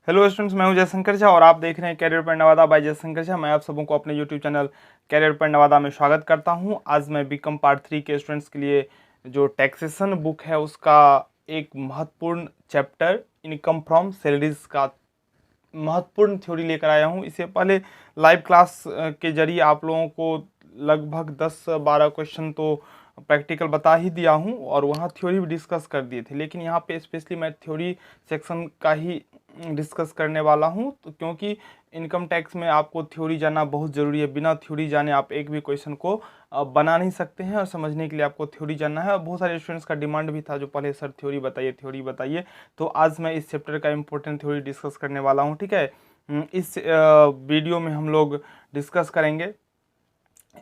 Hello students, मैं हूं जयशंकर झा और आप देख रहे हैं Career Point Nawada by Jaishankar Jha. मैं आप सबों को अपने YouTube channel Career Point Nawada में स्वागत करता हूं। आज मैं बीकॉम पार्ट 3 के स्टूडेंट्स के लिए जो टैक्सेशन बुक है उसका एक महत्वपूर्ण चैप्टर इनकम फ्रॉम सैलरीज का महत्वपूर्ण थ्योरी लेकर आया हूं। इससे पहले लाइव क्लास के जरिए आप लोगों को लगभग 10-12 क्वेश्चन तो प्रैक्टिकल बता ही दिया हूं और वहां थ्योरी भी डिस्कस कर दिए थे, लेकिन यहाँ पे स्पेशली मैं थ्योरी सेक्शन का ही डिस्कस करने वाला हूं। तो क्योंकि इनकम टैक्स में आपको थ्योरी जानना बहुत ज़रूरी है। बिना थ्योरी जाने आप एक भी क्वेश्चन को बना नहीं सकते हैं और समझने के लिए आपको थ्योरी जानना है। और बहुत सारे स्टूडेंट्स का डिमांड भी था जो पहले सर थ्योरी बताइए थ्योरी बताइए। तो आज मैं इस चैप्टर का इंपॉर्टेंट थ्योरी डिस्कस करने वाला हूँ। ठीक है, इस वीडियो में हम लोग डिस्कस करेंगे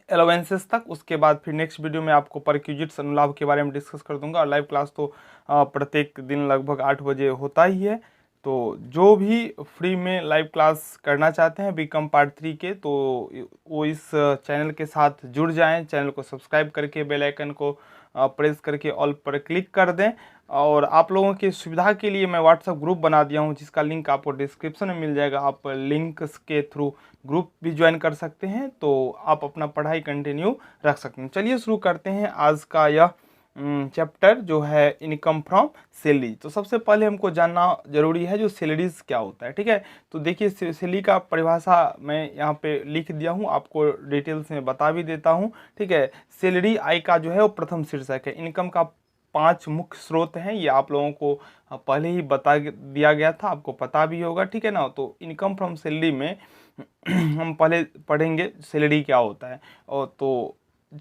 एलोवेंसेस तक। उसके बाद फिर नेक्स्ट वीडियो में आपको परक्यूजिट्स अनुलाभ के बारे में डिस्कस कर दूंगा। और लाइव क्लास तो प्रत्येक दिन लगभग 8 बजे होता ही है। तो जो भी फ्री में लाइव क्लास करना चाहते हैं बीकॉम पार्ट 3 के, तो वो इस चैनल के साथ जुड़ जाएं। चैनल को सब्सक्राइब करके बेल आइकन को प्रेस करके ऑल पर क्लिक कर दें। और आप लोगों की सुविधा के लिए मैं व्हाट्सएप ग्रुप बना दिया हूं, जिसका लिंक आपको डिस्क्रिप्शन में मिल जाएगा। आप लिंक के थ्रू ग्रुप भी ज्वाइन कर सकते हैं, तो आप अपना पढ़ाई कंटिन्यू रख सकते हैं। चलिए शुरू करते हैं आज का यह चैप्टर जो है इनकम फ्रॉम सैलरी। तो सबसे पहले हमको जानना जरूरी है जो सैलरीज क्या होता है। ठीक है, तो देखिए सैलरी का परिभाषा मैं यहाँ पे लिख दिया हूँ, आपको डिटेल्स में बता भी देता हूँ। ठीक है, सैलरी आय का जो है वो प्रथम शीर्षक है। इनकम का 5 मुख्य स्रोत हैं, ये आप लोगों को पहले ही बता दिया गया था, आपको पता भी होगा। ठीक है ना, तो इनकम फ्रॉम सैलरी में हम पहले पढ़ेंगे सैलरी क्या होता है। और तो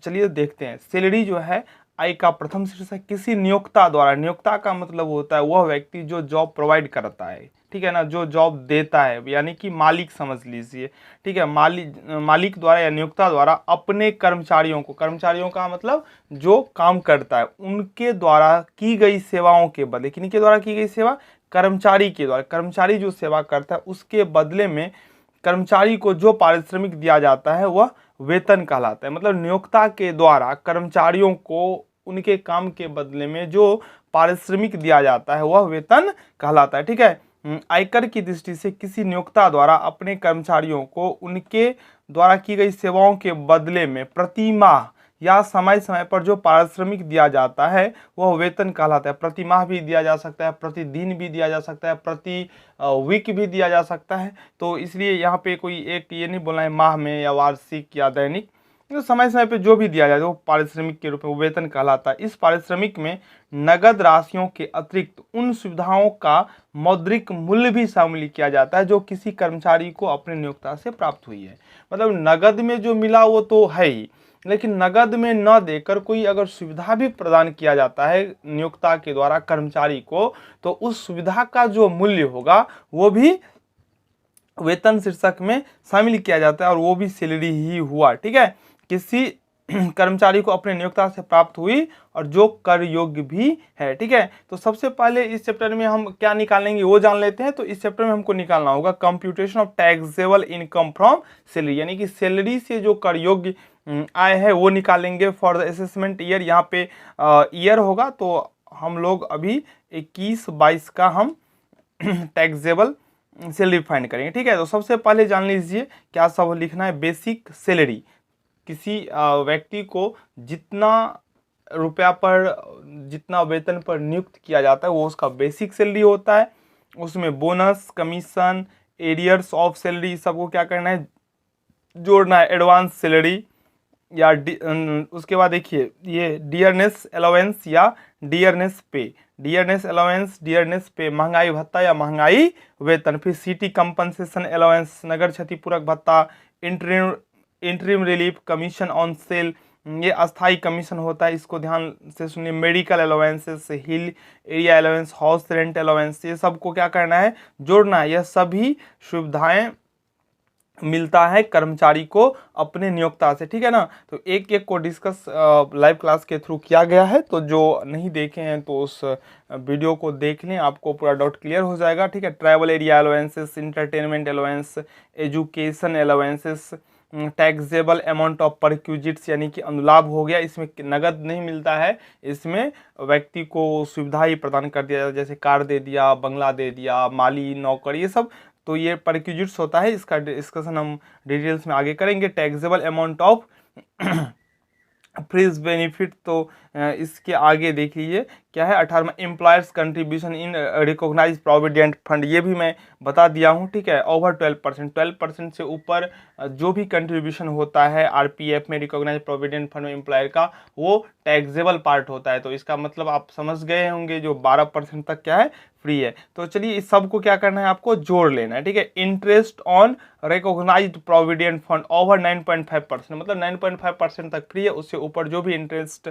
चलिए देखते हैं। सैलरी जो है आय का प्रथम शीर्षक किसी नियोक्ता द्वारा, नियोक्ता का मतलब होता है वह व्यक्ति जो जॉब प्रोवाइड करता है। ठीक है ना, जो जॉब देता है, यानी कि मालिक समझ लीजिए। ठीक है, मालिक द्वारा या नियोक्ता द्वारा अपने कर्मचारियों को, कर्मचारियों का मतलब जो काम करता है, उनके द्वारा की गई सेवाओं के बदले, किनके द्वारा की गई सेवा, कर्मचारी के द्वारा, कर्मचारी जो सेवा करता है उसके बदले में कर्मचारी को जो पारिश्रमिक दिया जाता है वह वेतन कहलाता है। मतलब नियोक्ता के द्वारा कर्मचारियों को उनके काम के बदले में जो पारिश्रमिक दिया जाता है वह वेतन कहलाता है। ठीक है, आयकर की दृष्टि से किसी नियोक्ता द्वारा अपने कर्मचारियों को उनके द्वारा की गई सेवाओं के बदले में प्रति माह या समय समय पर जो पारिश्रमिक दिया जाता है वह वेतन कहलाता है। प्रति माह भी दिया जा सकता है, प्रतिदिन भी दिया जा सकता है, प्रति वीक भी दिया जा सकता है। तो इसलिए यहाँ पे कोई एक ये नहीं बोलना है माह में या वार्षिक या दैनिक, तो समय समय पे जो भी दिया जाए वो पारिश्रमिक के रूप में वेतन कहलाता है। इस पारिश्रमिक में नगद राशियों के अतिरिक्त उन सुविधाओं का मौद्रिक मूल्य भी शामिल किया जाता है जो किसी कर्मचारी को अपने नियोक्ता से प्राप्त हुई है। मतलब नगद में जो मिला वो तो है ही, लेकिन नगद में न देकर कोई अगर सुविधा भी प्रदान किया जाता है नियोक्ता के द्वारा कर्मचारी को, तो उस सुविधा का जो मूल्य होगा वो भी वेतन शीर्षक में शामिल किया जाता है और वो भी सैलरी ही हुआ। ठीक है, किसी कर्मचारी को अपने नियोक्ता से प्राप्त हुई और जो कर योग्य भी है। ठीक है, तो सबसे पहले इस चैप्टर में हम क्या निकालेंगे वो जान लेते हैं। तो इस चैप्टर में हमको निकालना होगा computation of taxable income from salary, यानी कि सैलरी से जो कर योग्य आय है वो निकालेंगे फॉर द असेसमेंट ईयर। यहाँ पे ईयर होगा, तो हम लोग अभी 21-22 का हम टैक्सेबल सैलरी फाइंड करेंगे। ठीक है, तो सबसे पहले जान लीजिए क्या सब लिखना है। बेसिक सैलरी, किसी व्यक्ति को जितना रुपया पर, जितना वेतन पर नियुक्त किया जाता है वो उसका बेसिक सैलरी होता है। उसमें bonus, commission, arrears of salary सबको क्या करना है, जोड़ना है। एडवांस सैलरी या उसके बाद देखिए ये डियरनेस अलाउंस या डियरनेस पे, डियरनेस अलाउंस, डियरनेस पे, महंगाई भत्ता या महंगाई वेतन। फिर सिटी कंपनसेशन अलाउंस, नगर क्षतिपूरक भत्ता, interim relief, commission on sale, ये अस्थाई कमीशन होता है, इसको ध्यान से सुनिए। Medical allowances, hill area allowance, house rent allowance, ये सबको क्या करना है, जोड़ना है। यह सभी सुविधाएं मिलता है कर्मचारी को अपने नियोक्ता से। ठीक है ना, तो एक एक को डिस्कस लाइव क्लास के थ्रू किया गया है, तो जो नहीं देखे हैं तो उस वीडियो को देख लें, आपको पूरा डाउट क्लियर हो जाएगा। ठीक है, travel area allowances, entertainment allowance, education allowances, taxable amount of perquisites यानी कि अनुलाभ हो गया, इसमें नगद नहीं मिलता है, इसमें व्यक्ति को सुविधा ही प्रदान कर दिया जाता है, जैसे कार दे दिया, बंगला दे दिया, माली नौकर, ये सब तो ये परक्यूजिट्स होता है। इसका डिस्कशन हम डिटेल्स में आगे करेंगे। Taxable amount of fringe benefit, तो इसके आगे देख लीजिए क्या है 18वां employers contribution in recognise provident fund, ये भी मैं बता दिया हूँ, ठीक है। ओवर 12% से ऊपर जो भी कंट्रीब्यूशन होता है आरपीएफ में, रिकॉग्नाइज प्रोविडेंट फंड में एम्प्लॉयर का, वो टैक्सेबल पार्ट होता है। तो इसका मतलब आप समझ गए होंगे, जो 12% तक क्या है फ्री है। तो चलिए इस सब को क्या करना है, आपको जोड़ लेना है, ठीक है। Interest on recognised provident fund over 9.5%, मतलब 9.5% तक फ्री है, उससे ऊपर जो भी इंटरेस्ट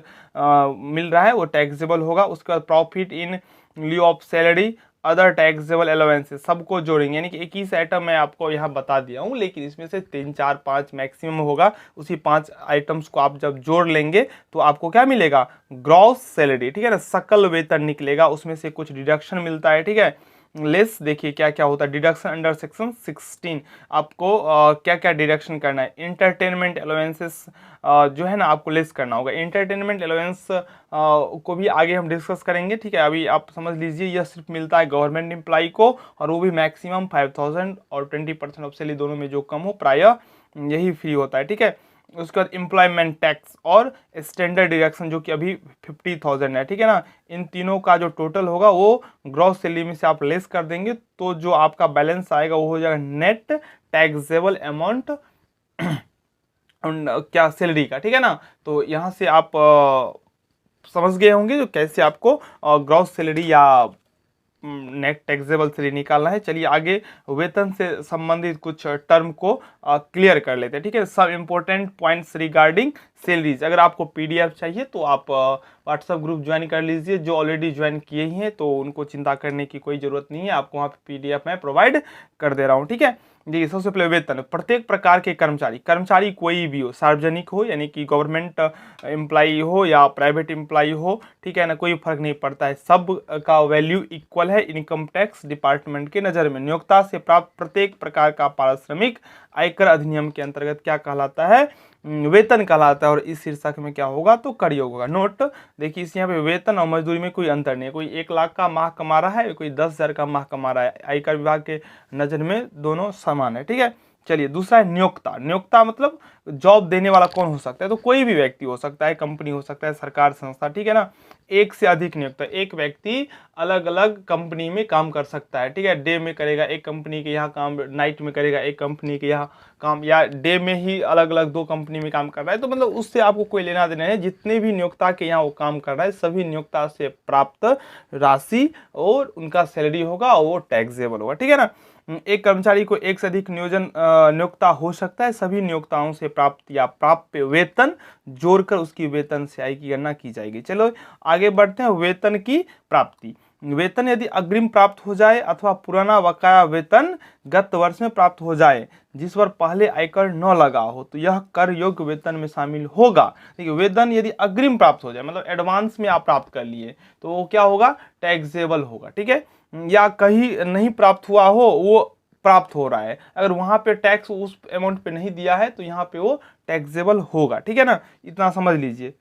मिल रहा है वो टैक्सेबल होगा। उसके बाद profit in लिeu of salary, other taxable allowances, सबको जोड़ेंगे, यानी कि 21 आइटम मैं आपको यहाँ बता दिया हूँ, लेकिन इसमें से 3, 4, 5 मैक्सिमम होगा। उसी 5 आइटम्स को आप जब जोड़ लेंगे तो आपको क्या मिलेगा, ग्रॉस सैलरी, ठीक है ना, सकल वेतन निकलेगा। उसमें से कुछ डिडक्शन मिलता है, ठीक है। लेस देखिए क्या क्या होता है, डिडक्शन अंडर सेक्शन 16 आपको क्या क्या डिडक्शन करना है। इंटरटेनमेंट अलाउंसेस जो है ना आपको लेस करना होगा। इंटरटेनमेंट अलाउंस को भी आगे हम डिस्कस करेंगे, ठीक है। अभी आप समझ लीजिए यह सिर्फ मिलता है गवर्नमेंट एम्प्लॉय को, और वो भी मैक्सिमम 5000 और 20% ऑफ सैलरी, दोनों में जो कम हो प्रायः यही फ्री होता है, ठीक है। उसके बाद एम्प्लॉयमेंट टैक्स और स्टैंडर्ड डिडक्शन जो कि अभी 50,000 है, ठीक है ना। इन तीनों का जो टोटल होगा वो ग्रॉस सैलरी में से आप लेस कर देंगे, तो जो आपका बैलेंस आएगा वो हो जाएगा नेट टैक्सेबल अमाउंट क्या सैलरी का, ठीक है ना। तो यहाँ से आप समझ गए होंगे जो कैसे आपको ग्रॉस सैलरी या नेट टैक्सेबल सैलरी निकालना है। चलिए आगे वेतन से संबंधित कुछ टर्म को क्लियर कर लेते हैं, ठीक है। सब इंपॉर्टेंट पॉइंट्स रिगार्डिंग सैलरीज। अगर आपको पीडीएफ चाहिए तो आप व्हाट्सएप ग्रुप ज्वाइन कर लीजिए। जो ऑलरेडी ज्वाइन किए ही हैं तो उनको चिंता करने की कोई ज़रूरत नहीं है, आपको वहाँ पे पीडीएफ मैं प्रोवाइड कर दे रहा हूँ, ठीक है। देखिए सबसे पहले वेतन, प्रत्येक प्रकार के कर्मचारी कोई भी हो, सार्वजनिक हो यानी कि गवर्नमेंट एम्प्लॉई हो या प्राइवेट एम्प्लॉई हो, ठीक है ना, कोई फर्क नहीं पड़ता है, सब का वैल्यू इक्वल है इनकम टैक्स डिपार्टमेंट के नज़र में। नियोक्ता से प्राप्त प्रत्येक प्रकार का पारिश्रमिक आयकर अधिनियम के अंतर्गत क्या कहलाता है, वेतन कहलाता है। और इस शीर्षक में क्या होगा, तो कर योग होगा। नोट देखिए इस यहाँ पे वेतन और मजदूरी में कोई अंतर नहीं है, कोई 1 लाख का माह कमा रहा है, कोई 10,000 का माह कमा रहा है, आयकर विभाग के नज़र में दोनों समान है, ठीक है। चलिए दूसरा है नियोक्ता मतलब जॉब देने वाला कौन हो सकता है, तो कोई भी व्यक्ति हो सकता है, कंपनी हो सकता है, सरकार संस्था, ठीक है ना। एक से अधिक नियोक्ता, एक व्यक्ति अलग अलग कंपनी में काम कर सकता है, ठीक है। डे में करेगा एक कंपनी के यहाँ काम, नाइट में करेगा एक कंपनी के यहाँ काम, या डे में ही अलग अलग 2 कंपनी में काम कर रहा है, तो मतलब उससे आपको कोई लेना देना है। जितने भी नियोक्ता के यहाँ वो काम कर रहा है सभी नियोक्ता से प्राप्त राशि और उनका सैलरी होगा और वो टैक्सेबल होगा, ठीक है ना। एक कर्मचारी को एक से अधिक नियोक्ता हो सकता है, सभी नियोक्ताओं से प्राप्त या प्राप्य वेतन जोड़कर उसकी वेतन से आय की गणना की जाएगी। चलो आगे बढ़ते हैं। वेतन की प्राप्ति, वेतन यदि अग्रिम प्राप्त हो जाए अथवा पुराना बकाया वेतन गत वर्ष में प्राप्त हो जाए जिस पर पहले आयकर न लगा हो तो यह कर योग्य वेतन में शामिल होगा। देखिए वेतन यदि अग्रिम प्राप्त हो जाए मतलब एडवांस में आप प्राप्त कर लिए तो वो क्या होगा, टैक्सेबल होगा, ठीक है। या कहीं नहीं प्राप्त हुआ हो, वो प्राप्त हो रहा है, अगर वहां पे टैक्स उस अमाउंट पे नहीं दिया है तो यहाँ पे वो टैक्सेबल होगा, ठीक है ना। इतना समझ लीजिए।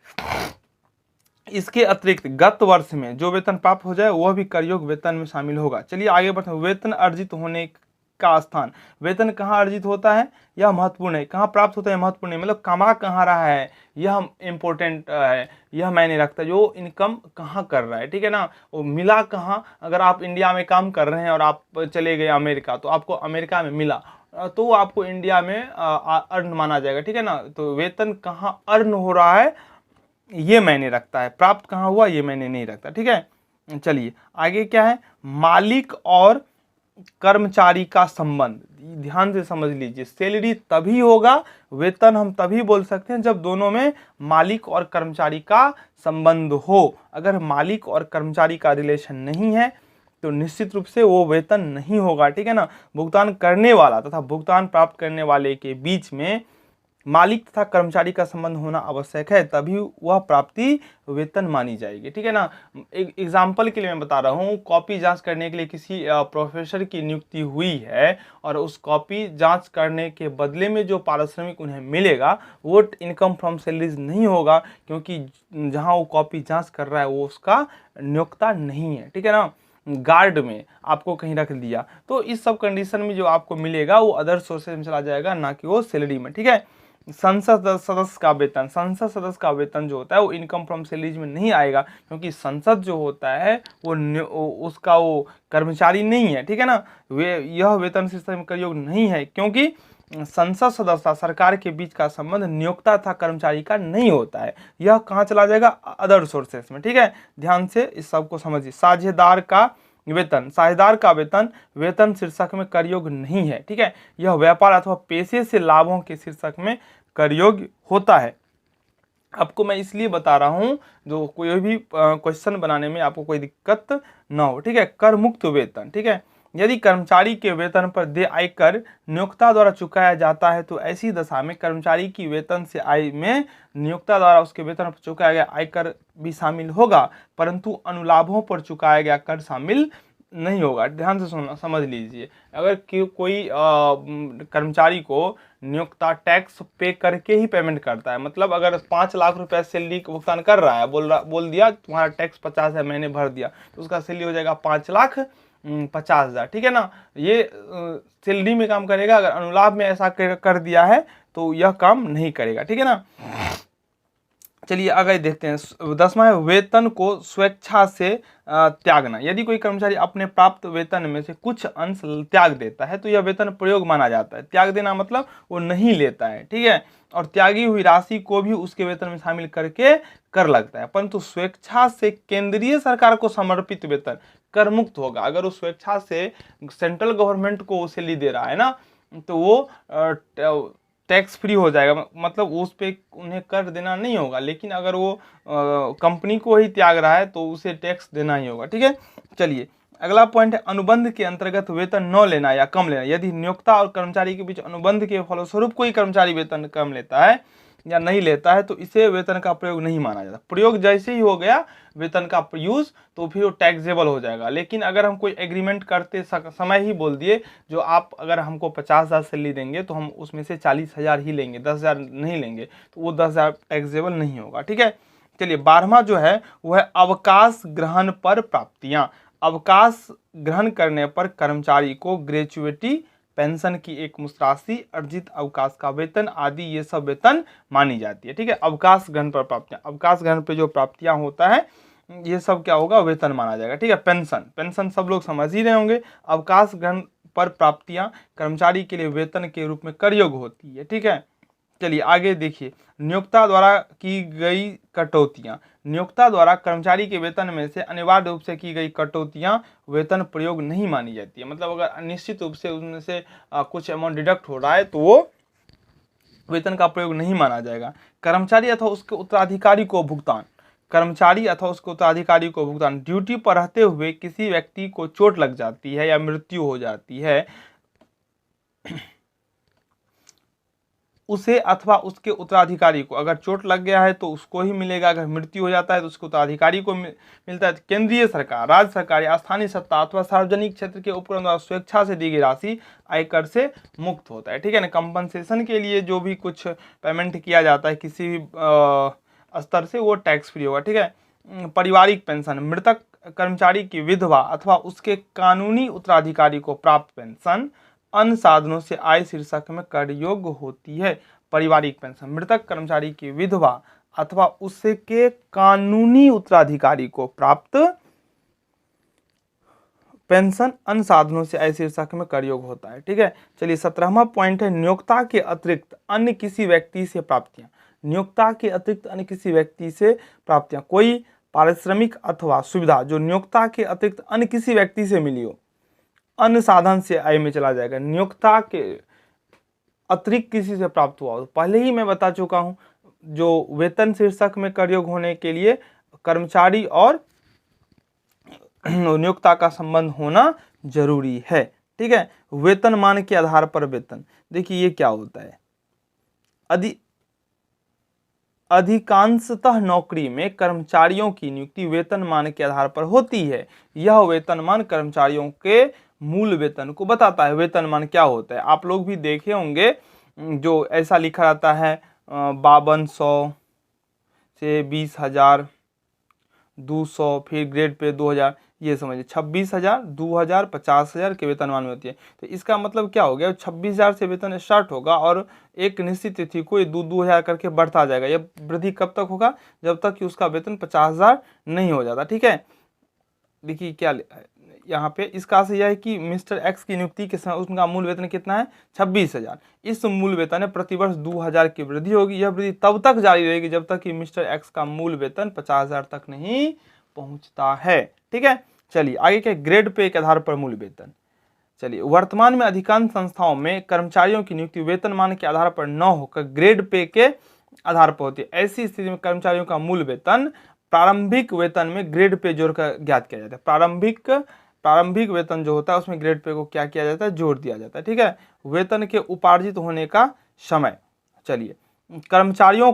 इसके अतिरिक्त गत वर्ष में जो वेतन प्राप्त हो जाए वह भी कर योग्य वेतन में शामिल होगा। चलिए आगे बढ़ते हैं। वेतन अर्जित होने का स्थान, वेतन कहाँ अर्जित होता है यह महत्वपूर्ण है, कहाँ प्राप्त होता है महत्वपूर्ण है, मतलब कमा कहाँ रहा है यह इंपॉर्टेंट है, यह मायने रखता है, जो इनकम कहाँ कर रहा है, ठीक है ना। वो मिला कहाँ, अगर आप इंडिया में काम कर रहे हैं और आप चले गए अमेरिका तो आपको अमेरिका में मिला तो आपको इंडिया में अर्न माना जाएगा, ठीक है ना। तो वेतन कहाँ अर्न हो रहा है ये मायने रखता है, प्राप्त कहाँ हुआ ये मायने नहीं रखता, ठीक है। चलिए आगे क्या है, मालिक और कर्मचारी का संबंध, ध्यान से समझ लीजिए। सैलरी तभी होगा, वेतन हम तभी बोल सकते हैं जब दोनों में मालिक और कर्मचारी का संबंध हो। अगर मालिक और कर्मचारी का रिलेशन नहीं है तो निश्चित रूप से वो वेतन नहीं होगा, ठीक है ना। भुगतान करने वाला तथा भुगतान प्राप्त करने वाले के बीच में मालिक तथा कर्मचारी का संबंध होना आवश्यक है, तभी वह प्राप्ति वेतन मानी जाएगी। ठीक है ना। एक एग्जाम्पल के लिए मैं बता रहा हूँ, कॉपी जांच करने के लिए किसी प्रोफेसर की नियुक्ति हुई है और उस कॉपी जांच करने के बदले में जो पारिश्रमिक उन्हें मिलेगा वो इनकम फ्रॉम सैलरीज नहीं होगा, क्योंकि जहाँ वो कॉपी जांच कर रहा है वो उसका नियोक्ता नहीं है। ठीक है ना। गार्ड में आपको कहीं रख दिया तो इस सब कंडीशन में जो आपको मिलेगा वो अदर सोर्सेज में चला जाएगा, ना कि वो सैलरी में। ठीक है। संसद सदस्य का वेतन, संसद सदस्य का वेतन जो होता है वो इनकम फ्रॉम सैलरीज में नहीं आएगा, क्योंकि संसद जो होता है उसका वो कर्मचारी नहीं है। ठीक है ना। यह वेतन सिस्टम का योग नहीं है, क्योंकि संसद सदस्य सरकार के बीच का संबंध नियोक्ता तथा कर्मचारी का नहीं होता है। यह कहाँ चला जाएगा? अदर सोर्सेस में। ठीक है। ध्यान से इस सब को समझिए। साझेदार का वेतन, साझेदार का वेतन वेतन शीर्षक में कर योग्य नहीं है। ठीक है। यह व्यापार अथवा पेशे से लाभों के शीर्षक में कर योग्य होता है। आपको मैं इसलिए बता रहा हूं जो कोई भी क्वेश्चन बनाने में आपको कोई दिक्कत ना हो। ठीक है। कर मुक्त वेतन। ठीक है। यदि कर्मचारी के वेतन पर देय आयकर नियोक्ता द्वारा चुकाया जाता है तो ऐसी दशा में कर्मचारी की वेतन से आय में नियोक्ता द्वारा उसके वेतन पर चुकाया गया आयकर भी शामिल होगा, परंतु अनुलाभों पर चुकाया गया कर शामिल नहीं होगा। ध्यान से समझ लीजिए। अगर कोई कर्मचारी को नियोक्ता टैक्स पे करके ही पेमेंट करता है, मतलब अगर 5 लाख रुपए सैलरी का भुगतान कर रहा है, बोल दिया तुम्हारा टैक्स 50 है, मैंने भर दिया, तो उसका सैलरी हो जाएगा 5,50,000। ठीक है ना। ये सैलरी में काम करेगा। अगर अनुलाभ में ऐसा कर दिया है तो यह काम नहीं करेगा। ठीक है ना। चलिए आगे देखते हैं। 10वां है वेतन को स्वेच्छा से त्यागना। यदि कोई कर्मचारी अपने प्राप्त वेतन में से कुछ अंश त्याग देता है तो यह वेतन प्रयोग माना जाता है। त्याग देना मतलब वो नहीं लेता है। ठीक है। और त्यागी हुई राशि को भी उसके वेतन में शामिल करके कर लगता है, परंतु स्वेच्छा से केंद्रीय सरकार को समर्पित वेतन कर मुक्त होगा। अगर वो स्वेच्छा से सेंट्रल गवर्नमेंट को सैलरी दे रहा है ना, तो वो टैक्स फ्री हो जाएगा, मतलब उस पे उन्हें कर देना नहीं होगा। लेकिन अगर वो कंपनी को ही त्याग रहा है तो उसे टैक्स देना ही होगा। ठीक है। चलिए अगला पॉइंट है अनुबंध के अंतर्गत वेतन न लेना या कम लेना। यदि नियोक्ता और कर्मचारी के बीच अनुबंध के फलस्वरूप कोई कर्मचारी वेतन कम लेता है या नहीं लेता है तो इसे वेतन का प्रयोग नहीं माना जाता। प्रयोग जैसे ही हो गया वेतन का यूज तो फिर वो टैक्सेबल हो जाएगा। लेकिन अगर हम कोई एग्रीमेंट करते समय ही बोल दिए जो आप अगर हमको 50,000 सैलरी देंगे तो हम उसमें से 40,000 ही लेंगे, 10,000 नहीं लेंगे, तो वो 10,000 टैक्सेबल नहीं होगा। ठीक है। चलिए 12वां जो है वो है अवकाश ग्रहण पर प्राप्तियां। अवकाश ग्रहण करने पर कर्मचारी को ग्रेच्युइटी, पेंशन की एक मुश्त राशि, अर्जित अवकाश का वेतन आदि ये सब वेतन मानी जाती है। ठीक है। अवकाश ग्रहण पर प्राप्तियां, अवकाश ग्रहण पे जो प्राप्तियां होता है ये सब क्या होगा? वेतन माना जाएगा। ठीक है। पेंशन, पेंशन सब लोग समझ ही रहे होंगे। अवकाश ग्रहण पर प्राप्तियां कर्मचारी के लिए वेतन के रूप में कर योग्य होती है। ठीक है। चलिए आगे देखिए। नियोक्ता द्वारा की गई कटौतियां, नियोक्ता द्वारा कर्मचारी के वेतन में से अनिवार्य रूप से की गई कटौतियां वेतन प्रयोग नहीं मानी जाती है। मतलब अगर निश्चित रूप से उनमें से कुछ अमाउंट डिडक्ट हो रहा है तो वो वेतन का प्रयोग नहीं माना जाएगा। कर्मचारी अथवा उसके उत्तराधिकारी को भुगतान, कर्मचारी अथवा उसके उत्तराधिकारी को भुगतान, ड्यूटी पर रहते हुए किसी व्यक्ति को चोट लग जाती है या मृत्यु हो जाती है उसे अथवा उसके उत्तराधिकारी को, अगर चोट लग गया है तो उसको ही मिलेगा, अगर मृत्यु हो जाता है तो उसके उत्तराधिकारी को मिलता है। केंद्रीय सरकार, राज्य सरकार या स्थानीय सत्ता अथवा सार्वजनिक क्षेत्र के उपक्रम द्वारा स्वेच्छा से दी गई राशि आयकर से मुक्त होता है। ठीक है ना। कंपनसेशन के लिए जो भी कुछ पेमेंट किया जाता है किसी भी स्तर से वो टैक्स फ्री होगा। ठीक है। पारिवारिक पेंशन, मृतक कर्मचारी की विधवा अथवा उसके कानूनी उत्तराधिकारी को प्राप्त पेंशन अन्य साधनों से आय शीर्षक में कर योग्य होती है। पारिवारिक पेंशन, मृतक कर्मचारी की विधवा अथवा उसके कानूनी उत्तराधिकारी को प्राप्त पेंशन अन्य साधनों से आय शीर्षक में कर योग्य होता है। ठीक है। चलिए 17वां पॉइंट है नियोक्ता के अतिरिक्त अन्य किसी व्यक्ति से प्राप्तियां। नियोक्ता के अतिरिक्त अन्य किसी व्यक्ति से प्राप्तियां, कोई पारिश्रमिक अथवा सुविधा जो नियोक्ता के अतिरिक्त अन्य किसी व्यक्ति से मिली हो, अन्य साधन से आय में चला जाएगा। नियोक्ता के अतिरिक्त किसी से प्राप्त हुआ हो, पहले ही मैं बता चुका हूं जो वेतन शीर्षक में कर योग्य होने के लिए कर्मचारी और नियोक्ता का संबंध होना जरूरी है। ठीक है। वेतन मान के आधार पर वेतन, देखिए ये क्या होता है। अधिकांशतः नौकरी में कर्मचारियों की नियुक्ति वेतनमान के आधार पर होती है। यह वेतनमान कर्मचारियों के मूल वेतन को बताता है। वेतनमान क्या होता है आप लोग भी देखे होंगे, जो ऐसा लिखा रहता है 5200 से 20,000, 200, फिर ग्रेड पे 2000, ये समझिए 26,000, 2,000, 50,000 के वेतनमान में होती है। तो इसका मतलब क्या हो गया, 26,000 से वेतन स्टार्ट होगा और एक निश्चित तिथि को 2,000 करके बढ़ता जाएगा। यह वृद्धि कब तक होगा, जब तक कि उसका वेतन 50,000 नहीं हो जाता। ठीक है, देखिए क्या यहाँ पे इसका अर्थ यह है कि मिस्टर एक्स की नियुक्ति के समय उनका मूल वेतन कितना है, 26,000। इस मूल वेतन में प्रतिवर्ष 2,000 की वृद्धि होगी। यह वृद्धि तब तक जारी रहेगी जब तक कि मिस्टर एक्स का मूल वेतन 50,000 तक नहीं पहुंचता है। ठीक है, चलिए आगे के ग्रेड पे के आधार पर मूल वेतन। चलिए, वर्तमान में अधिकांश संस्थाओं में कर्मचारियों की नियुक्ति वेतनमान के आधार पर न होकर ग्रेड पे के आधार पर होती है। ऐसी स्थिति में कर्मचारियों का मूल वेतन प्रारंभिक वेतन में ग्रेड पे जोड़कर ज्ञात किया जाता है। प्रारंभिक वेतन जो होता है उसमें ग्रेड पे को क्या किया जाता है, जोड़ दिया जाता है। ठीक है, वेतन के उपार्जित होने का समय। चलिए, कर्मचारियों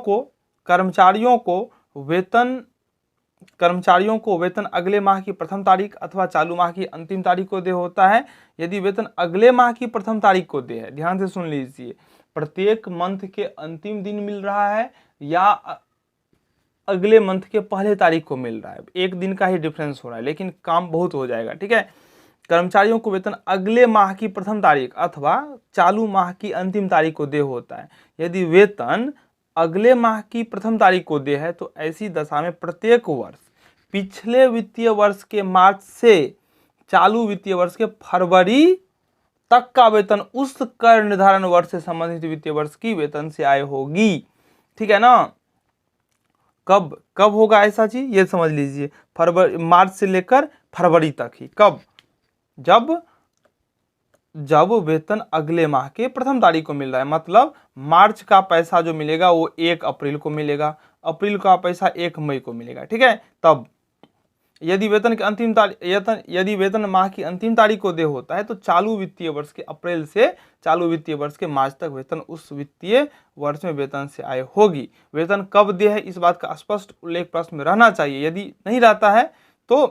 को वेतन अगले माह की प्रथम तारीख अथवा चालू माह की अंतिम तारीख को दे होता है। यदि वेतन अगले माह की प्रथम तारीख को दे है, ध्यान से सुन लीजिए, प्रत्येक मंथ के अंतिम दिन मिल रहा है या अगले मंथ के पहले तारीख को मिल रहा है, एक दिन का ही डिफरेंस हो रहा है, लेकिन काम बहुत हो जाएगा। ठीक है, कर्मचारियों को वेतन अगले माह की प्रथम तारीख अथवा चालू माह की अंतिम तारीख को दे होता है। यदि वेतन अगले माह की प्रथम तारीख को दे है तो ऐसी दशा में प्रत्येक वर्ष पिछले वित्तीय वर्ष के मार्च से चालू वित्तीय वर्ष के फरवरी तक का वेतन उस कर निर्धारण वर्ष से संबंधित वित्तीय वर्ष की वेतन से आय होगी। ठीक है ना, कब होगा ऐसा चीज ये समझ लीजिए, फरवरी, मार्च से लेकर फरवरी तक ही। कब, जब वेतन अगले माह के प्रथम तारीख को मिल रहा है, मतलब मार्च का पैसा जो मिलेगा वो 1 अप्रैल को मिलेगा, अप्रैल का पैसा 1 मई को मिलेगा। ठीक है, तब यदि वेतन के अंतिम तारीख यदि वेतन माह की अंतिम तारीख को दे होता है तो चालू वित्तीय वर्ष के अप्रैल से चालू वित्तीय वर्ष के मार्च तक वेतन उस वित्तीय वर्ष में वेतन से आय होगी। वेतन कब दे है इस बात का स्पष्ट उल्लेख प्रश्न में रहना चाहिए। यदि नहीं रहता है तो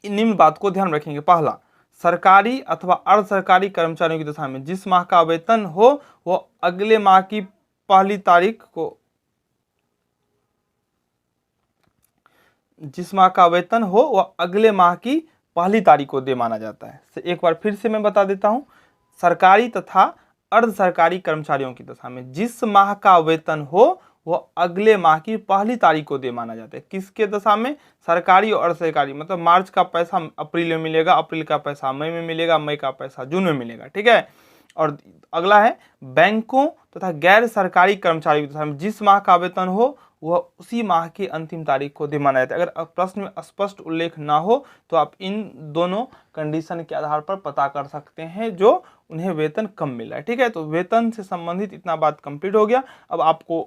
निम्न बात को ध्यान रखेंगे। पहला, सरकारी अथवा अर्ध सरकारी कर्मचारियों की दशा में जिस माह का वेतन हो वो अगले माह की पहली तारीख को जिस माह का वेतन हो वह अगले माह की पहली तारीख को दे माना जाता है। एक बार फिर से मैं बता देता हूं, सरकारी तथा अर्ध सरकारी कर्मचारियों की दशा में जिस माह का वेतन हो वह अगले माह की पहली तारीख को दे माना जाता है। किसके दशा में, सरकारी और अर्ध सरकारी, मतलब मार्च का पैसा अप्रैल में मिलेगा, अप्रैल का पैसा मई में मिलेगा, मई का पैसा जून में मिलेगा। ठीक है, और अगला है बैंकों तथा गैर सरकारी कर्मचारियों की दशा में जिस माह का वेतन हो वह उसी माह की अंतिम तारीख को दे माना जाता है। अगर प्रश्न में स्पष्ट उल्लेख ना हो तो आप इन दोनों कंडीशन के आधार पर पता कर सकते हैं जो उन्हें वेतन कम मिला है। ठीक है, तो वेतन से संबंधित इतना बात कंप्लीट हो गया। अब आपको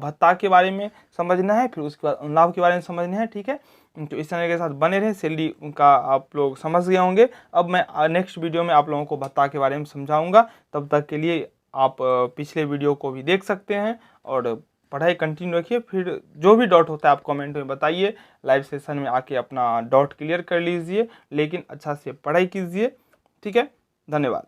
भत्ता के बारे में समझना है, फिर उसके बाद लाभ के बारे में समझना है। ठीक है, तो इस चैनल के साथ बने रहे, सैलरी उनका आप लोग समझ गए होंगे। अब मैं नेक्स्ट वीडियो में आप लोगों को भत्ता के बारे में समझाऊंगा। तब तक के लिए आप पिछले वीडियो को भी देख सकते हैं और पढ़ाई कंटिन्यू रखिए। फिर जो भी डाउट होता है आप कमेंट में बताइए, लाइव सेशन में आके अपना डाउट क्लियर कर लीजिए, लेकिन अच्छा से पढ़ाई कीजिए। ठीक है, धन्यवाद।